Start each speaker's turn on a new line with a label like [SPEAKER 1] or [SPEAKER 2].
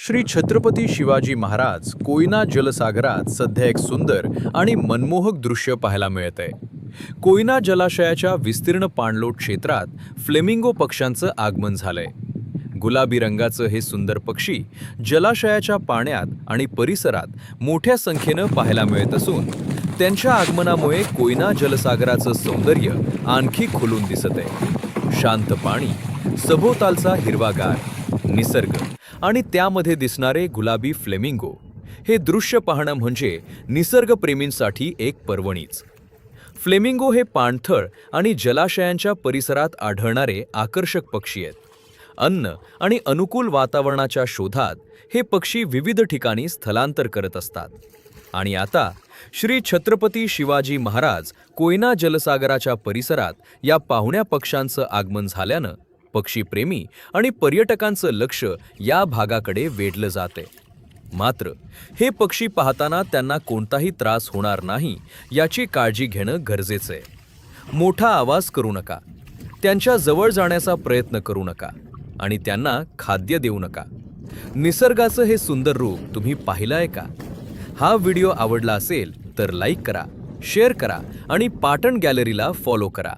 [SPEAKER 1] श्री छत्रपती शिवाजी महाराज कोयना जलसागरात सध्या एक सुंदर आणि मनमोहक दृश्य पाहायला मिळतंय. कोयना जलाशयाच्या विस्तीर्ण पाणलोट क्षेत्रात फ्लेमिंगो पक्ष्यांचं आगमन झालंय. गुलाबी रंगाचं हे सुंदर पक्षी जलाशयाच्या पाण्यात आणि परिसरात मोठ्या संख्येनं पाहायला मिळत असून त्यांच्या आगमनामुळे कोयना जलसागराचं सौंदर्य आणखी खुलून दिसत आहे. शांत पाणी, सभोवतालचा हिरवागार निसर्ग आणि त्यामध्ये दिसणारे गुलाबी फ्लेमिंगो, हे दृश्य पाहणं म्हणजे निसर्गप्रेमींसाठी एक पर्वणीच. फ्लेमिंगो हे पाणथळ आणि जलाशयांच्या परिसरात आढळणारे आकर्षक पक्षी आहेत. अन्न आणि अनुकूल वातावरणाच्या शोधात हे पक्षी विविध ठिकाणी स्थलांतर करत असतात. आणि आता श्री छत्रपती शिवाजी महाराज कोयना जलसागराच्या परिसरात या पाहुण्या पक्ष्यांचं आगमन झाल्यानं पक्षीप्रेमी आणि पर्यटकांचं लक्ष या भागाकडे वेधलं जाते. मात्र हे पक्षी पाहताना त्यांना कोणताही त्रास होणार नाही याची काळजी घेणं गरजेचं आहे. मोठा आवाज करू नका, त्यांच्या जवळ जाण्याचा प्रयत्न करू नका आणि त्यांना खाद्य देऊ नका. निसर्गाचं हे सुंदर रूप तुम्ही पाहिलंय का? हा व्हिडिओ आवडला असेल तर लाईक करा, शेअर करा आणि पाटण गॅलरीला फॉलो करा.